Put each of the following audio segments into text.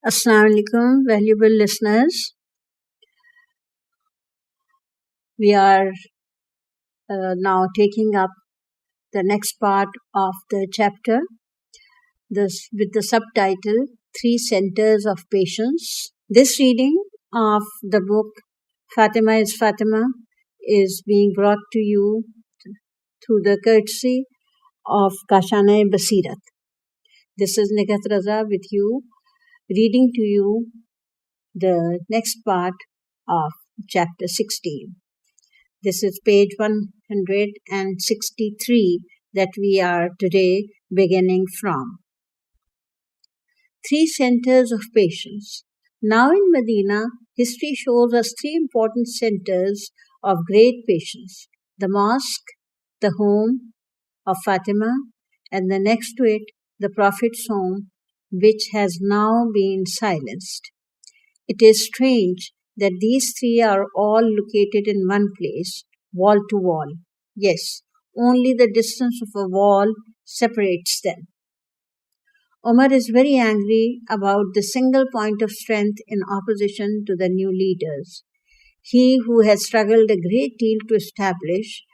Assalamu alaikum, valuable listeners. We are now taking up the next part of the chapter with the subtitle Three Centers of Patience. This reading of the book Fatima is Fatima is being brought to you through the courtesy of Kashana-e-Baseerat. This is Nigat Raza with you, reading to you the next part of chapter 16. This is page 163 that we are today beginning from. Three centers of patience. Now in Medina, history shows us three important centers of great patience: the mosque, the home of Fatima, and the next to it, the Prophet's home, which has now been silenced. It is strange that these three are all located in one place, wall to wall. Yes, only the distance of a wall separates them. Umar is very angry about the single point of strength in opposition to the new leaders. He who has struggled a great deal to establish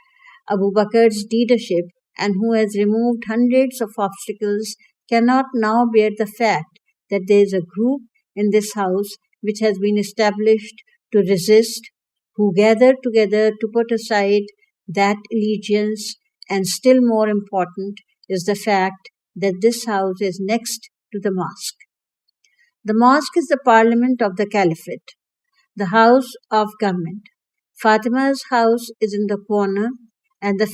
Abu Bakr's leadership and who has removed hundreds of obstacles cannot now bear the fact that there is a group in this house which has been established to resist, who gather together to put aside that allegiance, and still more important is the fact that this house is next to the mosque. The mosque is the parliament of the caliphate, the house of government. Fatima's house is in the corner, and the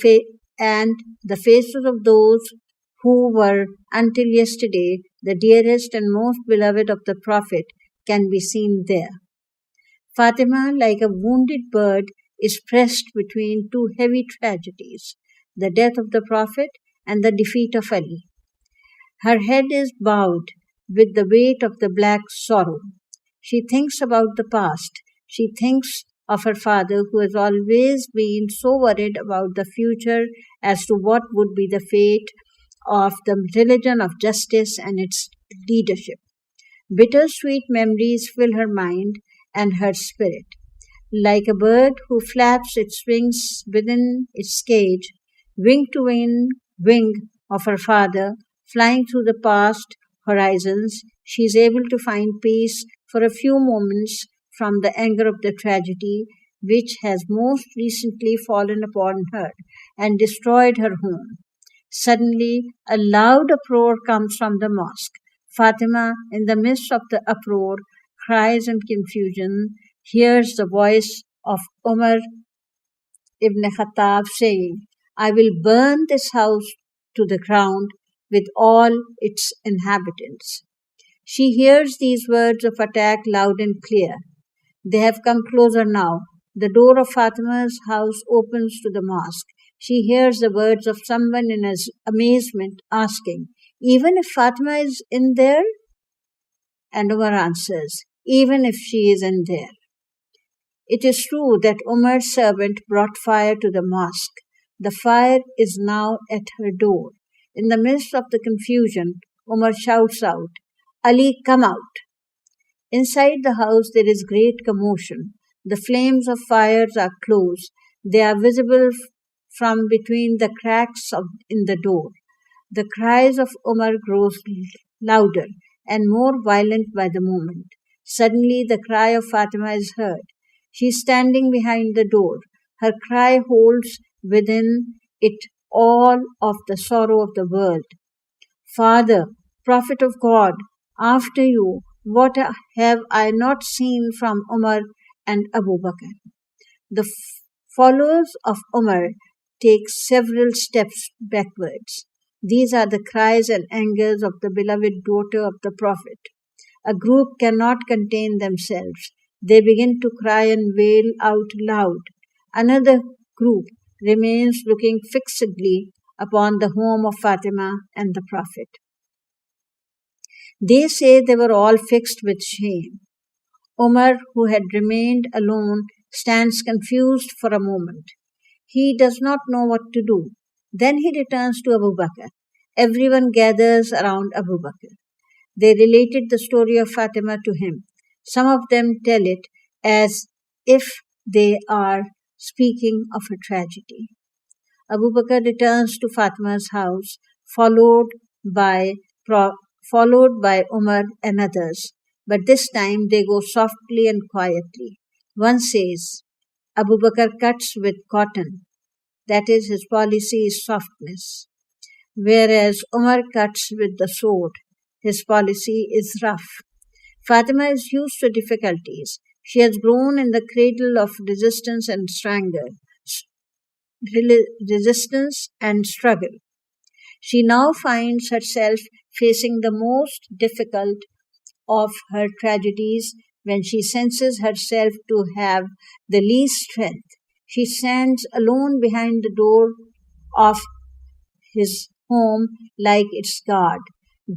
faces of those who were until yesterday the dearest and most beloved of the Prophet can be seen there. Fatima, like a wounded bird, is pressed between two heavy tragedies, the death of the Prophet and the defeat of Ali. Her head is bowed with the weight of the black sorrow. She thinks about the past. She thinks of her father, who has always been so worried about the future as to what would be the fate of the religion of justice and its leadership. Bittersweet memories fill her mind and her spirit. Like a bird who flaps its wings within its cage, wing to wing of her father, flying through the past horizons, she is able to find peace for a few moments from the anger of the tragedy which has most recently fallen upon her and destroyed her home. Suddenly, a loud uproar comes from the mosque. Fatima, in the midst of the uproar, cries in confusion, hears the voice of Umar ibn Khattab saying, "I will burn this house to the ground with all its inhabitants." She hears these words of attack loud and clear. They have come closer now. The door of Fatima's house opens to the mosque. She hears the words of someone in amazement asking, "Even if Fatima is in there?" And Umar answers, "Even if she is in there." It is true that Umar's servant brought fire to the mosque. The fire is now at her door. In the midst of the confusion, Umar shouts out, "Ali, come out." Inside the house there is great commotion. The flames of fires are close. They are visible from between the cracks in the door. The cries of Umar grow louder and more violent by the moment. Suddenly the cry of Fatima is heard. She is standing behind the door. Her cry holds within it all of the sorrow of the world. "Father, Prophet of God, after you, what have I not seen from Umar and Abu Bakr?" The followers of Umar take several steps backwards. These are the cries and angers of the beloved daughter of the Prophet. A group cannot contain themselves. They begin to cry and wail out loud. Another group remains looking fixedly upon the home of Fatima and the Prophet. They say they were all fixed with shame. Umar, who had remained alone, stands confused for a moment. He does not know what to do. Then he returns to Abu Bakr. Everyone gathers around Abu Bakr. They related the story of Fatima to him. Some of them tell it as if they are speaking of a tragedy. Abu Bakr returns to Fatima's house, followed by followed by Umar and others. But this time they go softly and quietly. One says, Abu Bakr cuts with cotton. That is, his policy is softness. Whereas Umar cuts with the sword. His policy is rough. Fatima is used to difficulties. She has grown in the cradle of resistance and struggle. She now finds herself facing the most difficult of her tragedies when she senses herself to have the least strength. She stands alone behind the door of his home like its guard,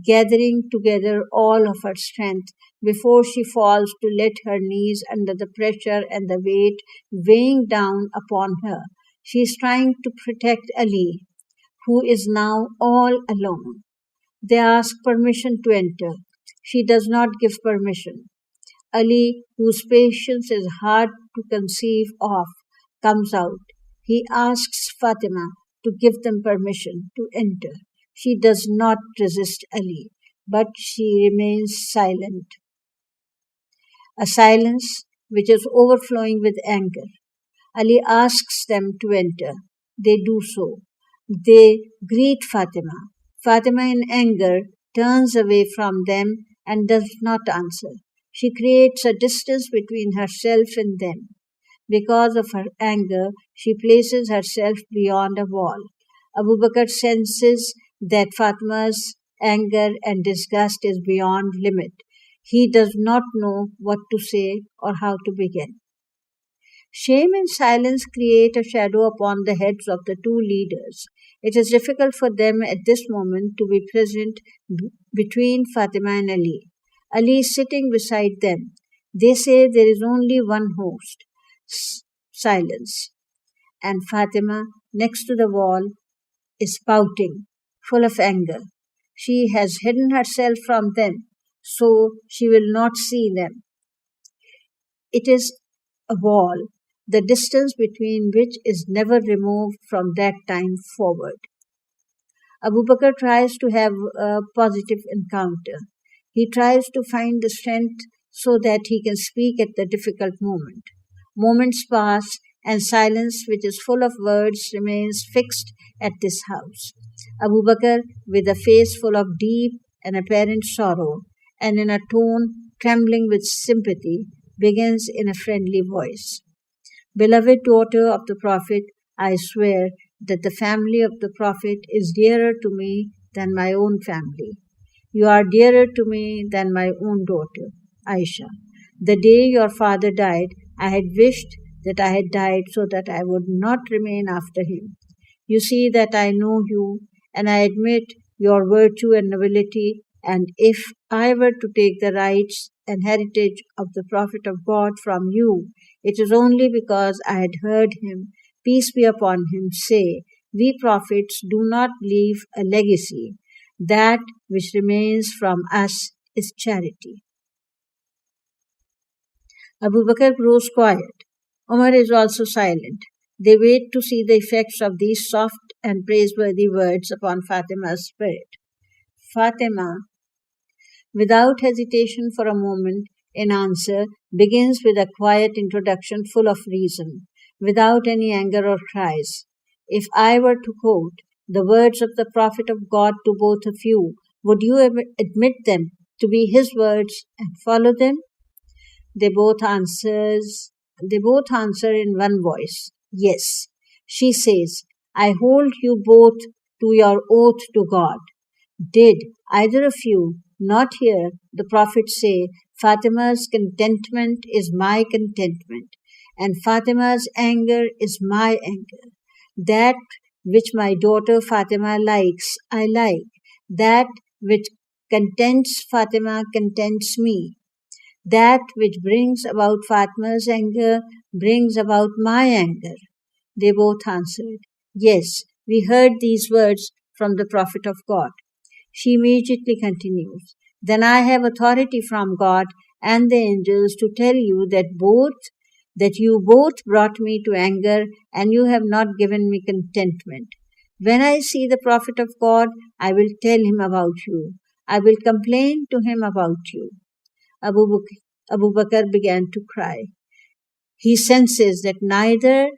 gathering together all of her strength before she falls to let her knees under the pressure and the weight weighing down upon her. She is trying to protect Ali, who is now all alone. They ask permission to enter. She does not give permission. Ali, whose patience is hard to conceive of, comes out. He asks Fatima to give them permission to enter. She does not resist Ali, but she remains silent. A silence which is overflowing with anger. Ali asks them to enter. They do so. They greet Fatima. Fatima, in anger, turns away from them and does not answer. She creates a distance between herself and them. Because of her anger, she places herself beyond a wall. Abu Bakr senses that Fatima's anger and disgust is beyond limit. He does not know what to say or how to begin. Shame and silence create a shadow upon the heads of the two leaders. It is difficult for them at this moment to be present between Fatima and Ali. Ali is sitting beside them. They say there is only one host. Silence. And Fatima, next to the wall, is pouting, full of anger. She has hidden herself from them, so she will not see them. It is a wall, the distance between which is never removed from that time forward. Abu Bakr tries to have a positive encounter. He tries to find the strength so that he can speak at the difficult moment. Moments pass, and silence, which is full of words, remains fixed at this house. Abu Bakr, with a face full of deep and apparent sorrow, and in a tone trembling with sympathy, begins in a friendly voice. Beloved daughter of the Prophet, I swear that the family of the Prophet is dearer to me than my own family. You are dearer to me than my own daughter, Aisha. The day your father died, I had wished that I had died so that I would not remain after him. You see that I know you, and I admit your virtue and nobility, and if I were to take the rights and heritage of the Prophet of God from you, it is only because I had heard him, peace be upon him, say, we prophets do not leave a legacy. That which remains from us is charity. Abu Bakr grows quiet. Umar is also silent. They wait to see the effects of these soft and praiseworthy words upon Fatima's spirit. Fatima, without hesitation for a moment, in answer, begins with a quiet introduction full of reason, without any anger or cries. If I were to quote the words of the Prophet of God to both of you, would you admit them to be his words and follow them? They both answer in one voice, yes. She says, I hold you both to your oath to God. Did either of you not hear the Prophet say, Fatima's contentment is my contentment, and Fatima's anger is my anger. That which my daughter Fatima likes, I like. That which contents Fatima contents me. That which brings about Fatima's anger brings about my anger. They both answered, yes, we heard these words from the Prophet of God. She immediately continues, Then I have authority from God and the angels to tell you that you both brought me to anger and you have not given me contentment. When I see the prophet of God, I will tell him about you. I will complain to him about you. Abu Bakr began to cry. He senses that neither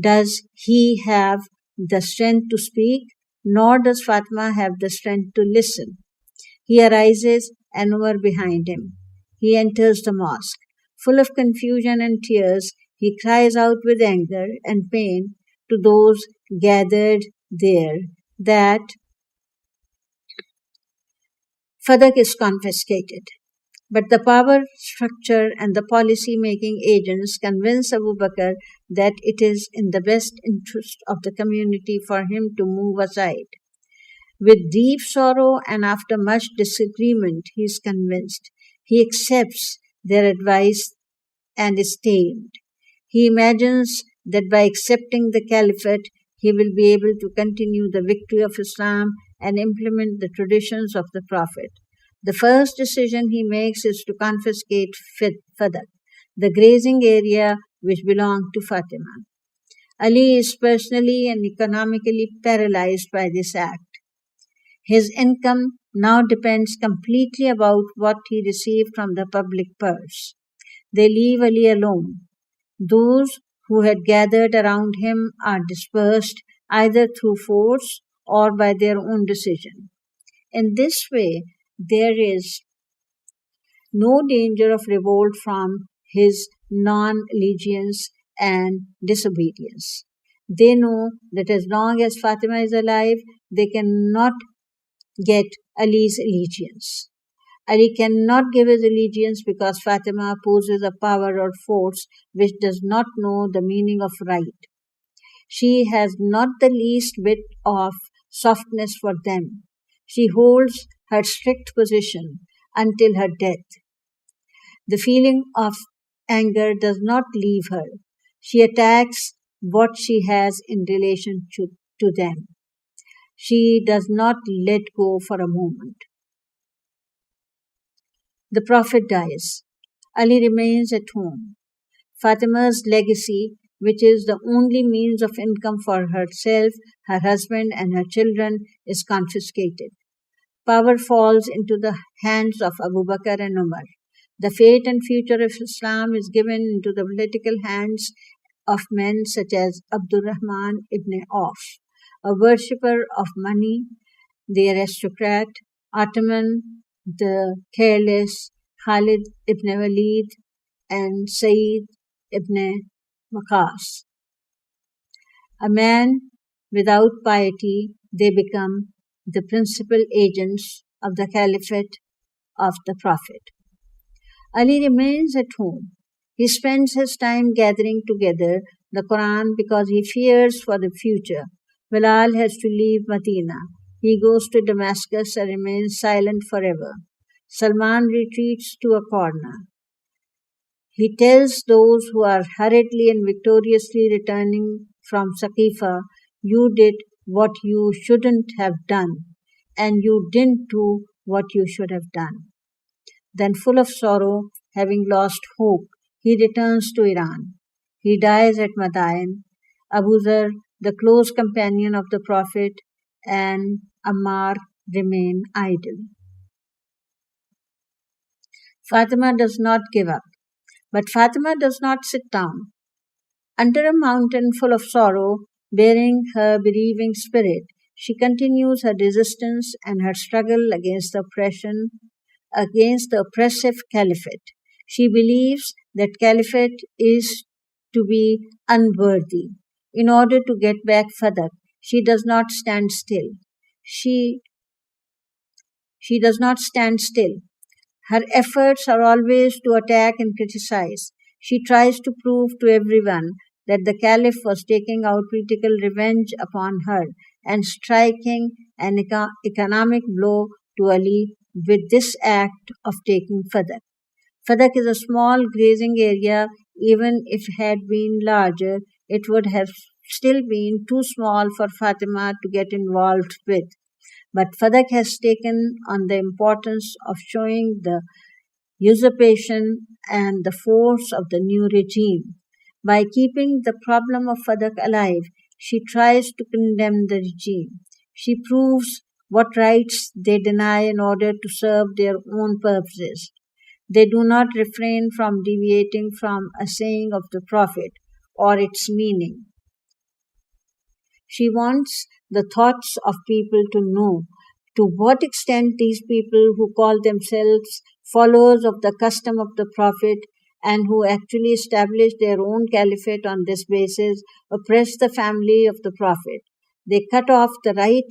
does he have the strength to speak, nor does Fatima have the strength to listen. He arises and Umar behind him. He enters the mosque. Full of confusion and tears, he cries out with anger and pain to those gathered there that Fadak is confiscated. But the power structure and the policy-making agents convince Abu Bakr that it is in the best interest of the community for him to move aside. With deep sorrow and after much disagreement, he is convinced. He accepts their advice and is tamed. He imagines that by accepting the caliphate, he will be able to continue the victory of Islam and implement the traditions of the Prophet. The first decision he makes is to confiscate Fadak, the grazing area which belonged to Fatima. Ali is personally and economically paralyzed by this act. His income now depends completely about what he received from the public purse. They leave Ali alone. Those who had gathered around him are dispersed either through force or by their own decision. In this way, there is no danger of revolt from his non-allegiance and disobedience. They know that as long as Fatima is alive, they cannot get Ali's allegiance. Ali cannot give his allegiance because Fatima opposes a power or force which does not know the meaning of right. She has not the least bit of softness for them. She holds her strict position until her death. The feeling of anger does not leave her. She attacks what she has in relation to them. She does not let go for a moment. The Prophet dies. Ali remains at home. Fatima's legacy, which is the only means of income for herself, her husband, and her children, is confiscated. Power falls into the hands of Abu Bakr and Umar. The fate and future of Islam is given into the political hands of men such as Abdurrahman ibn Auf, a worshipper of money, the aristocrat, Ottoman, the careless, Khalid ibn Walid, and Sayyid ibn Waqas. A man without piety, they become the principal agents of the caliphate of the Prophet. Ali remains at home. He spends his time gathering together the Quran because he fears for the future. Bilal has to leave Medina. He goes to Damascus and remains silent forever. Salman retreats to a corner. He tells those who are hurriedly and victoriously returning from Saqifa, "You did what you shouldn't have done, and you didn't do what you should have done." Then, full of sorrow, having lost hope, he returns to Iran. He dies at Madain. Abu Zar, the close companion of the Prophet, and Ammar remain idle. Fatima does not give up, but Fatima does not sit down. Under a mountain full of sorrow, bearing her bereaving spirit, she continues her resistance and her struggle against the oppressive caliphate. She believes that caliphate is to be unworthy. In order to get back Fadak, she does not stand still. She does not stand still. Her efforts are always to attack and criticize. She tries to prove to everyone that the caliph was taking out political revenge upon her and striking an economic blow to Ali with this act of taking Fadak. Fadak is a small grazing area. Even if it had been larger, it would have still been too small for Fatima to get involved with. But Fadak has taken on the importance of showing the usurpation and the force of the new regime. By keeping the problem of Fadak alive, she tries to condemn the regime. She proves what rights they deny in order to serve their own purposes. They do not refrain from deviating from a saying of the Prophet or its meaning. She wants the thoughts of people to know to what extent these people who call themselves followers of the custom of the Prophet and who actually establish their own caliphate on this basis oppress the family of the Prophet. They cut off the right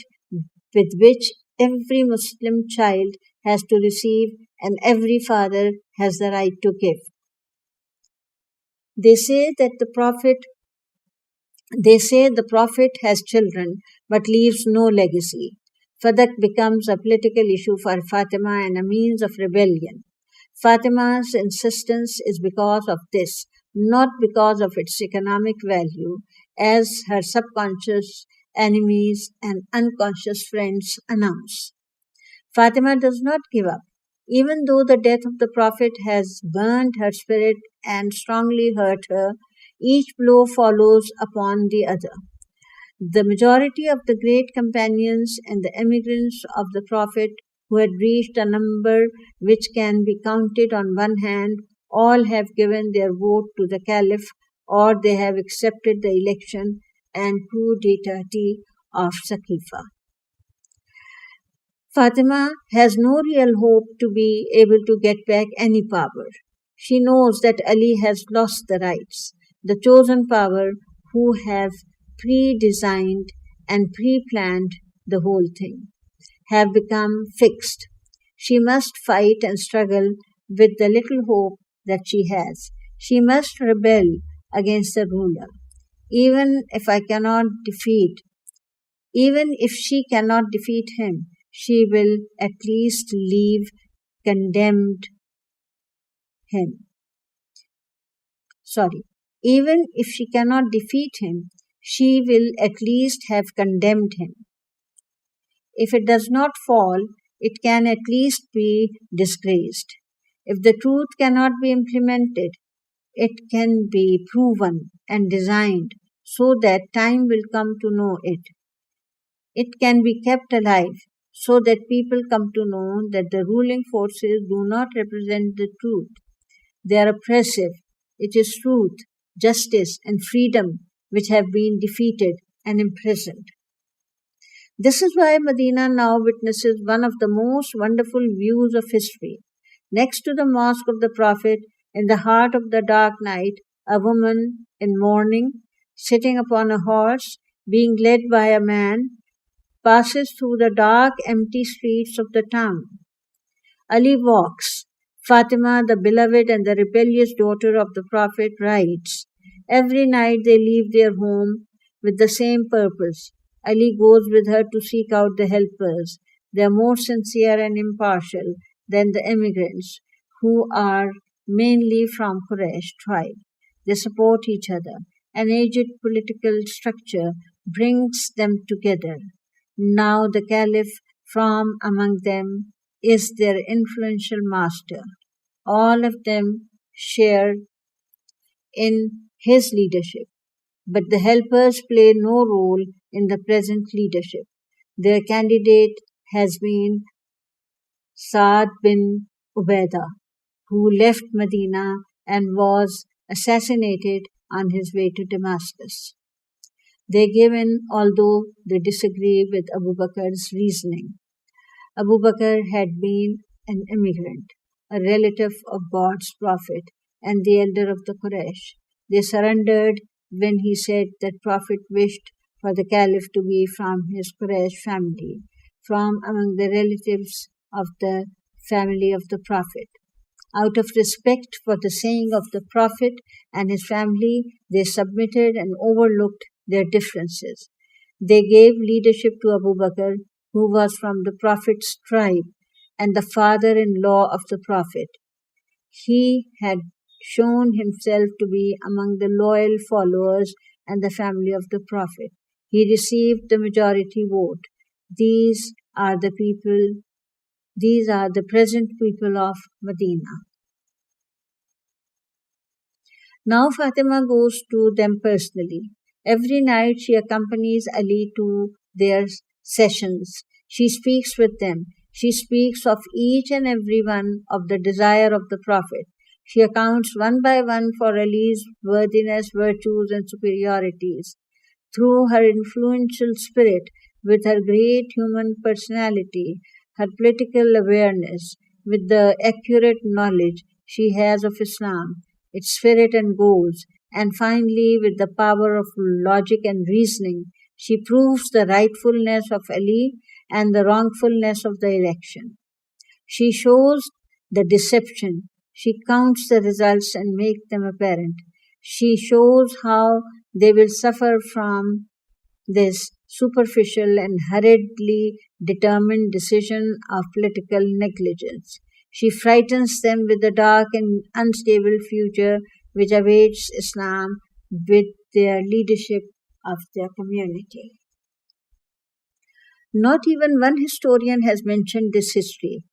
with which every Muslim child has to receive and every father has the right to give. They say the Prophet has children but leaves no legacy. Fadak becomes a political issue for Fatima and a means of rebellion. Fatima's insistence is because of this, not because of its economic value, as her subconscious enemies and unconscious friends announce. Fatima does not give up. Even though the death of the Prophet has burned her spirit and strongly hurt her, each blow follows upon the other. The majority of the great companions and the emigrants of the Prophet, who had reached a number which can be counted on one hand, all have given their vote to the Caliph, or they have accepted the election and coup d'etat of Saqifa. Fatima has no real hope to be able to get back any power. She knows that Ali has lost the rights. The chosen power who have pre-designed and pre-planned the whole thing have become fixed. She must fight and struggle with the little hope that she has. She must rebel against the ruler. Even if she cannot defeat him, she will at least leave condemned him. Even if she cannot defeat him, she will at least have condemned him. If it does not fall, it can at least be disgraced. If the truth cannot be implemented, it can be proven and designed so that time will come to know it. It can be kept alive so that people come to know that the ruling forces do not represent the truth. They are oppressive. It is truth, justice, and freedom which have been defeated and imprisoned. This is why Medina now witnesses one of the most wonderful views of history. Next to the mosque of the Prophet, in the heart of the dark night, a woman in mourning, sitting upon a horse, being led by a man, passes through the dark, empty streets of the town. Ali walks. Fatima, the beloved and the rebellious daughter of the Prophet, rides. Every night they leave their home with the same purpose. Ali goes with her to seek out the helpers. They are more sincere and impartial than the immigrants, who are mainly from Quraysh tribe. They support each other. An aged political structure brings them together. Now the Caliph from among them is their influential master. All of them share in his leadership, but the helpers play no role in the present leadership. Their candidate has been Saad bin Ubaidah, who left Medina and was assassinated on his way to Damascus. They give in, although they disagree with Abu Bakr's reasoning. Abu Bakr had been an immigrant, a relative of God's prophet and the elder of the Quraysh. They surrendered when he said that Prophet wished for the Caliph to be from his Quraysh family, from among the relatives of the family of the Prophet. Out of respect for the saying of the Prophet and his family, they submitted and overlooked their differences. They gave leadership to Abu Bakr, who was from the Prophet's tribe and the father-in-law of the Prophet. He had shown himself to be among the loyal followers and the family of the Prophet. He received the majority vote. These are the people, these are the present people of Medina. Now Fatima goes to them personally. Every night she accompanies Ali to their sessions. She speaks with them. She speaks of each and every one of the desire of the Prophet. She accounts one by one for Ali's worthiness, virtues, and superiorities. Through her influential spirit, with her great human personality, her political awareness, with the accurate knowledge she has of Islam, its spirit and goals, and finally with the power of logic and reasoning, she proves the rightfulness of Ali and the wrongfulness of the election. She shows the deception. She counts the results and makes them apparent. She shows how they will suffer from this superficial and hurriedly determined decision of political negligence. She frightens them with the dark and unstable future which awaits Islam with their leadership of their community. Not even one historian has mentioned this history.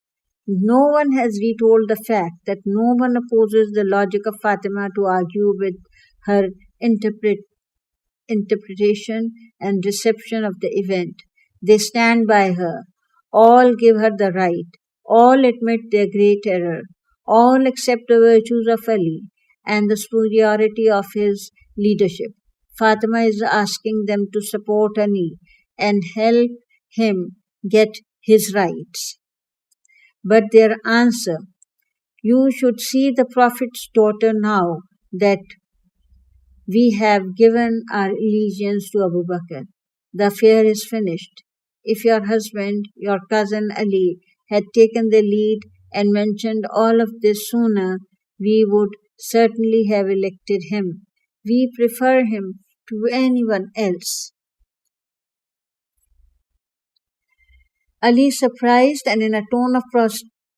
No one has retold the fact that no one opposes the logic of Fatima to argue with her interpretation and reception of the event. They stand by her. All give her the right. All admit their great error. All accept the virtues of Ali and the superiority of his leadership. Fatima is asking them to support Ali and help him get his rights. But their answer, you should see the Prophet's daughter now that we have given our allegiance to Abu Bakr. The affair is finished. If your husband, your cousin Ali, had taken the lead and mentioned all of this sooner, we would certainly have elected him. We prefer him to anyone else. Ali, surprised and in a tone of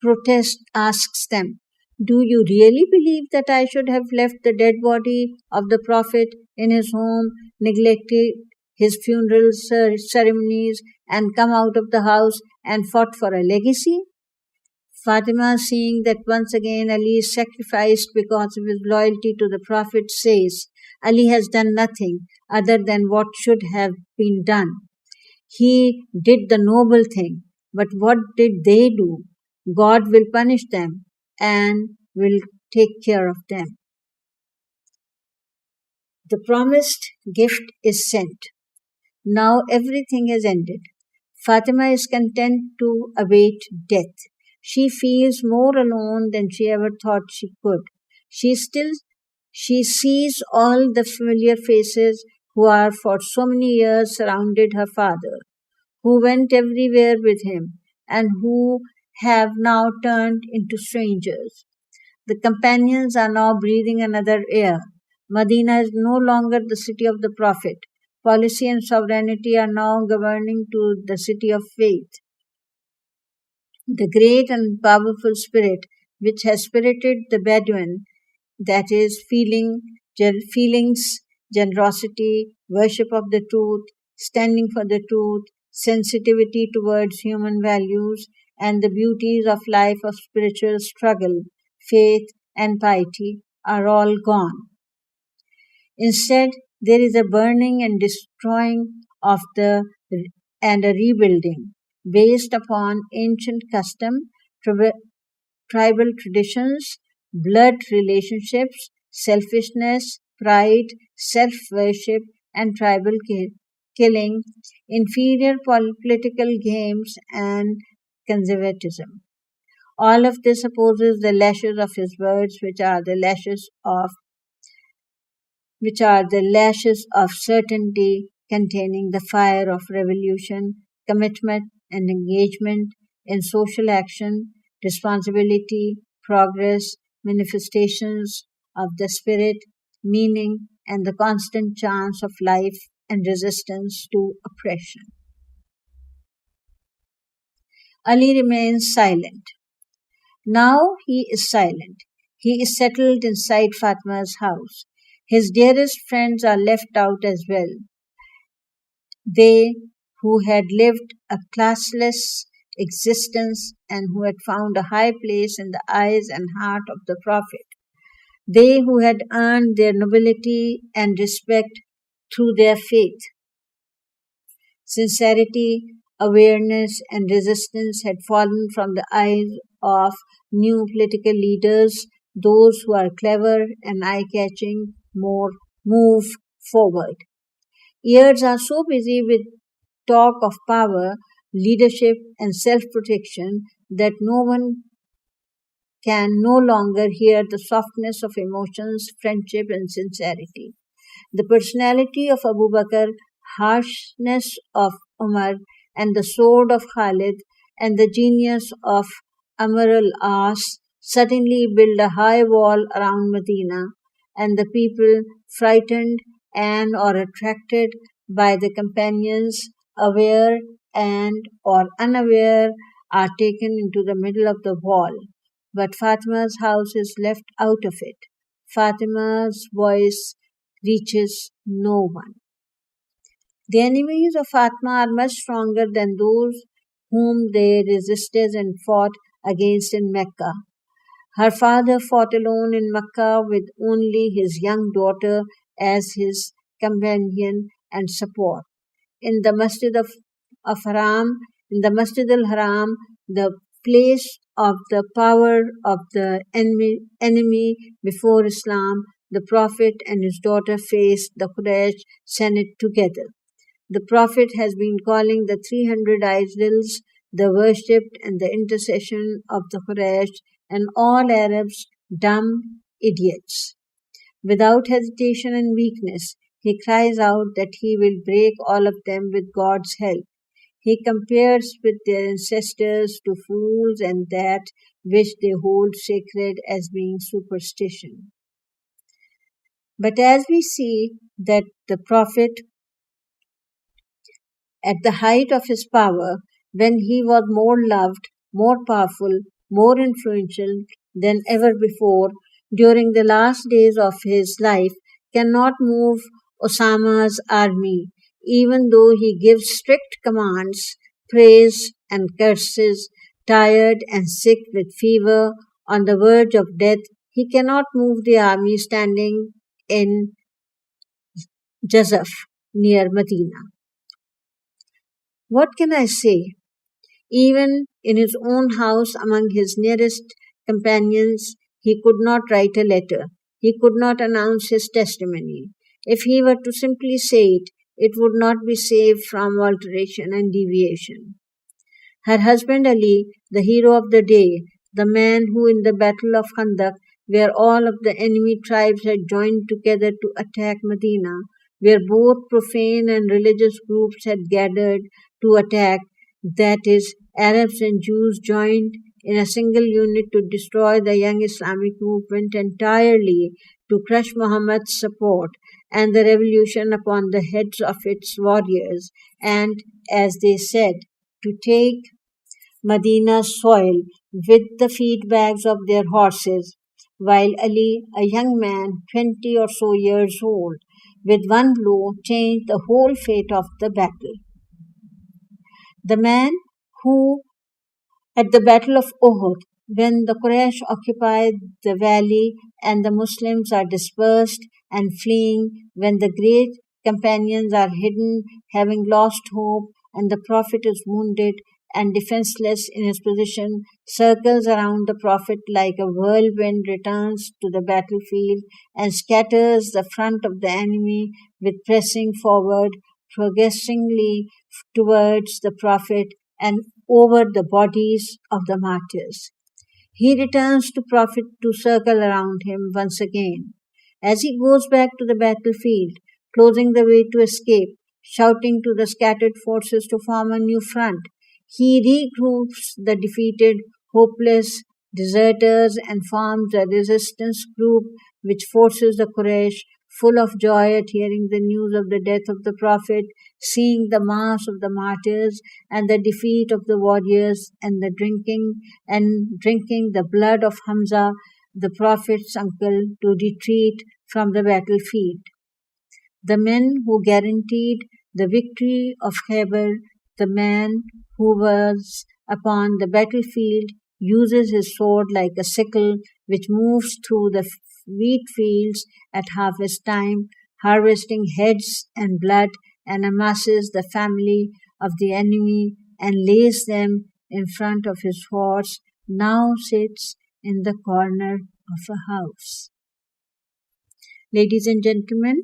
protest, asks them, do you really believe that I should have left the dead body of the Prophet in his home, neglected his funeral ceremonies, and come out of the house and fought for a legacy? Fatima, seeing that once again Ali is sacrificed because of his loyalty to the Prophet, says, Ali has done nothing other than what should have been done. He did the noble thing, but what did they do? God will punish them and will take care of them. The promised gift is sent. Now everything has ended. Fatima is content to await death. She feels more alone than she ever thought she could. She sees all the familiar faces who are for so many years surrounded her father, who went everywhere with him, and who have now turned into strangers. The companions are now breathing another air. Medina is no longer the city of the Prophet. Policy and sovereignty are now governing to the city of faith. The great and powerful spirit which has spirited the Bedouin, that is, feelings, generosity, worship of the truth, standing for the truth, sensitivity towards human values, and the beauties of life of spiritual struggle, faith, and piety are all gone. Instead, there is a burning and destroying of and a rebuilding based upon ancient custom, tribal traditions, blood relationships, selfishness, pride, self-worship, and tribal killing, inferior political games, and conservatism. All of this opposes the lashes of his words, which are the lashes of certainty containing the fire of revolution, commitment and engagement in social action, responsibility, progress, manifestations of the spirit, meaning, and the constant chance of life and resistance to oppression. Ali remains silent. Now he is silent. He is settled inside Fatma's house. His dearest friends are left out as well. They who had lived a classless existence and who had found a high place in the eyes and heart of the Prophet. They who had earned their nobility and respect through their faith. Sincerity, awareness, and resistance had fallen from the eyes of new political leaders. Those who are clever and eye-catching move forward. Ears are so busy with talk of power, leadership, and self-protection that no one can no longer hear the softness of emotions, friendship, and sincerity. The personality of Abu Bakr, harshness of Umar, and the sword of Khalid, and the genius of Amr al-As suddenly build a high wall around Medina, and the people, frightened and or attracted by the companions, aware and or unaware, are taken into the middle of the wall. But Fatima's house is left out of it. Fatima's voice reaches no one. The enemies of Fatima are much stronger than those whom they resisted and fought against in Mecca. Her father fought alone in Mecca with only his young daughter as his companion and support. In the Masjid in the Masjid al-Haram, the place of the power of the enemy before Islam, the Prophet and his daughter faced the Quraysh Senate together. The Prophet has been calling the 300 idols the worshipped and the intercession of the Quraysh and all Arabs dumb idiots. Without hesitation and weakness, he cries out that he will break all of them with God's help. He compares with their ancestors to fools and that which they hold sacred as being superstition. But as we see that the Prophet, at the height of his power, when he was more loved, more powerful, more influential than ever before, during the last days of his life, cannot move Osama's army, even though he gives strict commands, praise and curses, tired and sick with fever, on the verge of death, he cannot move the army standing in Jazaf near Medina. What can I say? Even in his own house among his nearest companions, he could not write a letter. He could not announce his testimony. If he were to simply say it, it would not be safe from alteration and deviation. Her husband Ali, the hero of the day, the man who in the Battle of Khandaq, where all of the enemy tribes had joined together to attack Medina, where both profane and religious groups had gathered to attack, that is, Arabs and Jews joined in a single unit to destroy the young Islamic movement entirely, to crush Muhammad's support and the revolution upon the heads of its warriors, and, as they said, to take Medina's soil with the feedbags of their horses, while Ali, a young man, 20 or so years old, with one blow changed the whole fate of the battle. The man who, at the Battle of Uhud, when the Quraysh occupy the valley and the Muslims are dispersed and fleeing, when the great companions are hidden, having lost hope, and the Prophet is wounded and defenseless in his position, circles around the Prophet like a whirlwind, returns to the battlefield and scatters the front of the enemy with pressing forward, progressively towards the Prophet and over the bodies of the martyrs. He returns to Prophet to circle around him once again. As he goes back to the battlefield, closing the way to escape, shouting to the scattered forces to form a new front, he regroups the defeated, hopeless deserters and forms a resistance group which forces the Quraysh, full of joy at hearing the news of the death of the Prophet, seeing the mass of the martyrs and the defeat of the warriors and the drinking the blood of Hamza, the Prophet's uncle, to retreat from the battlefield. The men who guaranteed the victory of Khyber, the man who was upon the battlefield uses his sword like a sickle which moves through the wheat fields at harvest time, harvesting heads and blood, and amasses the family of the enemy and lays them in front of his horse, now sits in the corner of a house. Ladies and gentlemen,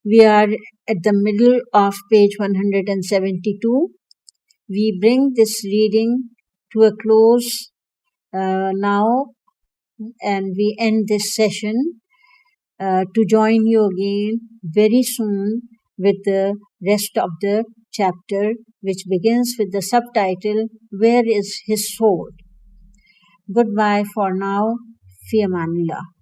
we are at the middle of page 172. We bring this reading to a close now, and we end this session to join you again very soon with the rest of the chapter, which begins with the subtitle, Where is His Sword? Goodbye for now. Fi Amanillah.